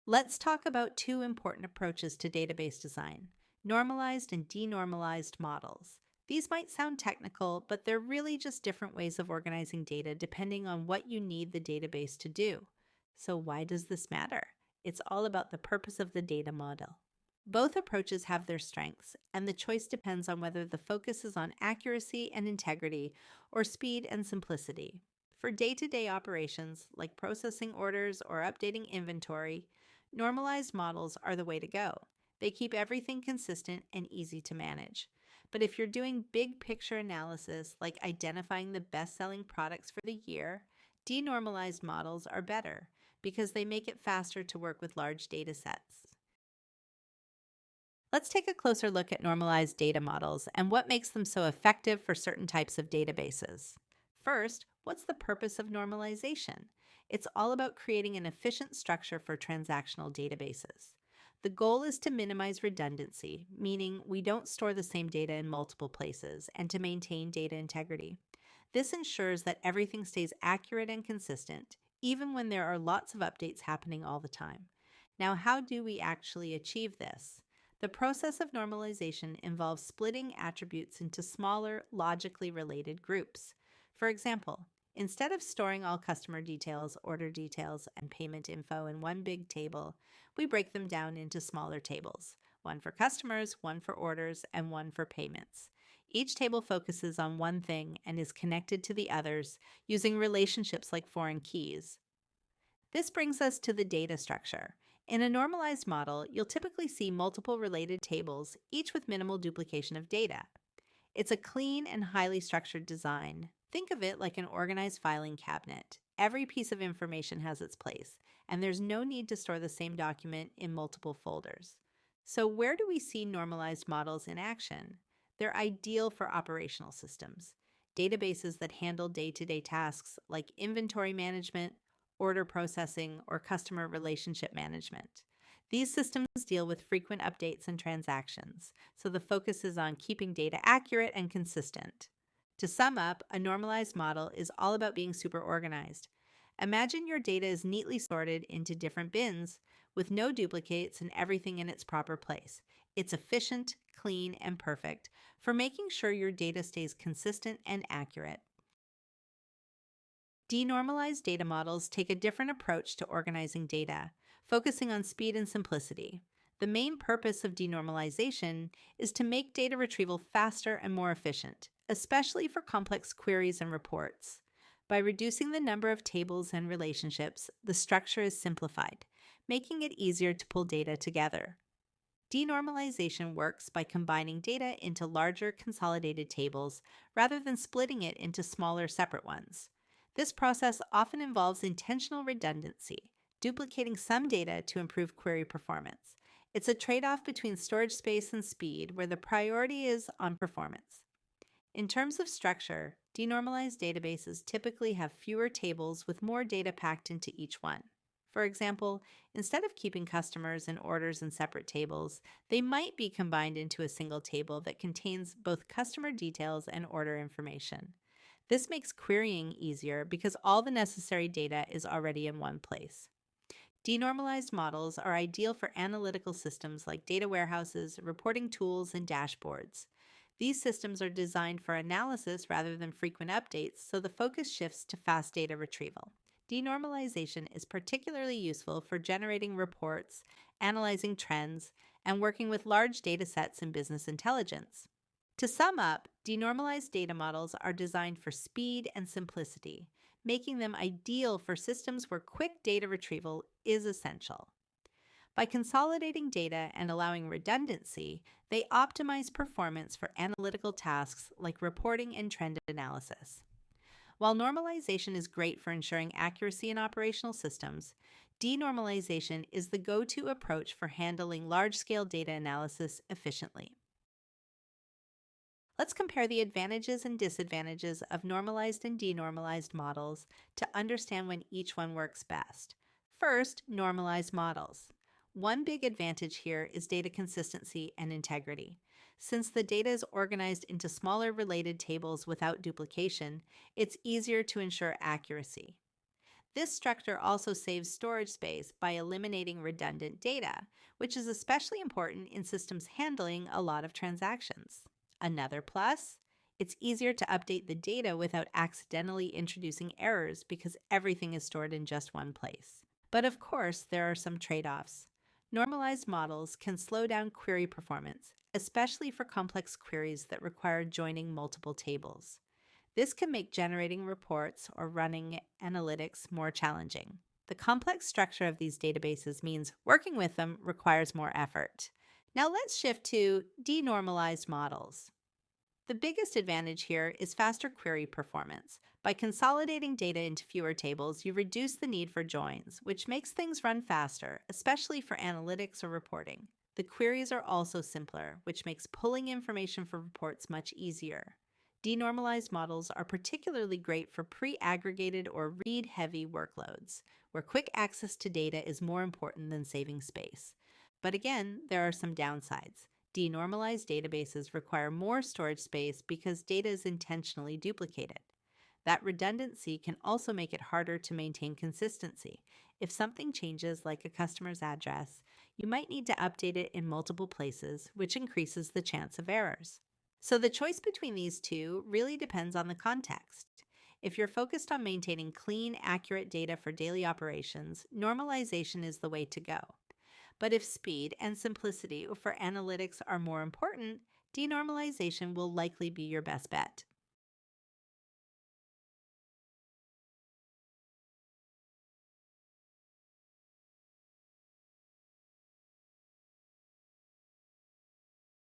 Let's talk about two important approaches to database design: normalized and denormalized models. These might sound technical, but they're really just different ways of organizing data depending on what you need the database to do. So, why does this matter? It's all about the purpose of the data model. Both approaches have their strengths, and the choice depends on whether the focus is on accuracy and integrity or speed and simplicity. For day to day operations, like processing orders or updating inventory, normalized models are the way to go. They keep everything consistent and easy to manage. But if you're doing big picture analysis, like identifying the best selling products for the year, denormalized models are better because they make it faster to work with large data sets. Let's take a closer look at normalized data models and what makes them so effective for certain types of databases. First, what's the purpose of normalization? It's all about creating an efficient structure for transactional databases. The goal is to minimize redundancy, meaning we don't store the same data in multiple places, and to maintain data integrity. This ensures that everything stays accurate and consistent, even when there are lots of updates happening all the time. Now, how do we actually achieve this? The process of normalization involves splitting attributes into smaller, logically related groups. For example, instead of storing all customer details, order details, and payment info in one big table, we break them down into smaller tables: one for customers, one for orders, and one for payments. Each table focuses on one thing and is connected to the others using relationships like foreign keys. This brings us to the data structure. In a normalized model, you'll typically see multiple related tables, each with minimal duplication of data. It's a clean and highly structured design. Think of it like an organized filing cabinet. Every piece of information has its place, and there's no need to store the same document in multiple folders. So, where do we see normalized models in action? They're ideal for operational systems, databases that handle day to day tasks like inventory management, order processing, or customer relationship management. These systems deal with frequent updates and transactions, so the focus is on keeping data accurate and consistent. To sum up, a normalized model is all about being super organized. Imagine your data is neatly sorted into different bins with no duplicates and everything in its proper place. It's efficient, clean, and perfect for making sure your data stays consistent and accurate. Denormalized data models take a different approach to organizing data, focusing on speed and simplicity. The main purpose of denormalization is to make data retrieval faster and more efficient, especially for complex queries and reports. By reducing the number of tables and relationships, the structure is simplified, making it easier to pull data together. Denormalization works by combining data into larger consolidated tables rather than splitting it into smaller separate ones. This process often involves intentional redundancy, duplicating some data to improve query performance. It's a trade-off between storage space and speed, where the priority is on performance. In terms of structure, denormalized databases typically have fewer tables with more data packed into each one. For example, instead of keeping customers and orders in separate tables, they might be combined into a single table that contains both customer details and order information. This makes querying easier because all the necessary data is already in one place. Denormalized models are ideal for analytical systems like data warehouses, reporting tools, and dashboards. These systems are designed for analysis rather than frequent updates, so the focus shifts to fast data retrieval. Denormalization is particularly useful for generating reports, analyzing trends, and working with large data sets in business intelligence. To sum up, denormalized data models are designed for speed and simplicity, making them ideal for systems where quick data retrieval is essential. By consolidating data and allowing redundancy, they optimize performance for analytical tasks like reporting and trend analysis. While normalization is great for ensuring accuracy in operational systems, denormalization is the go-to approach for handling large-scale data analysis efficiently. Let's compare the advantages and disadvantages of normalized and denormalized models to understand when each one works best. First, normalized models. One big advantage here is data consistency and integrity. Since the data is organized into smaller related tables without duplication, it's easier to ensure accuracy. This structure also saves storage space by eliminating redundant data, which is especially important in systems handling a lot of transactions. Another plus, it's easier to update the data without accidentally introducing errors because everything is stored in just one place. But of course, there are some trade-offs. Normalized models can slow down query performance, especially for complex queries that require joining multiple tables. This can make generating reports or running analytics more challenging. The complex structure of these databases means working with them requires more effort. Now let's shift to denormalized models. The biggest advantage here is faster query performance. By consolidating data into fewer tables, you reduce the need for joins, which makes things run faster, especially for analytics or reporting. The queries are also simpler, which makes pulling information for reports much easier. Denormalized models are particularly great for pre-aggregated or read-heavy workloads, where quick access to data is more important than saving space. But again, there are some downsides. Denormalized databases require more storage space because data is intentionally duplicated. That redundancy can also make it harder to maintain consistency. If something changes, like a customer's address, you might need to update it in multiple places, which increases the chance of errors. So the choice between these two really depends on the context. If you're focused on maintaining clean, accurate data for daily operations, normalization is the way to go. But if speed and simplicity for analytics are more important, denormalization will likely be your best bet.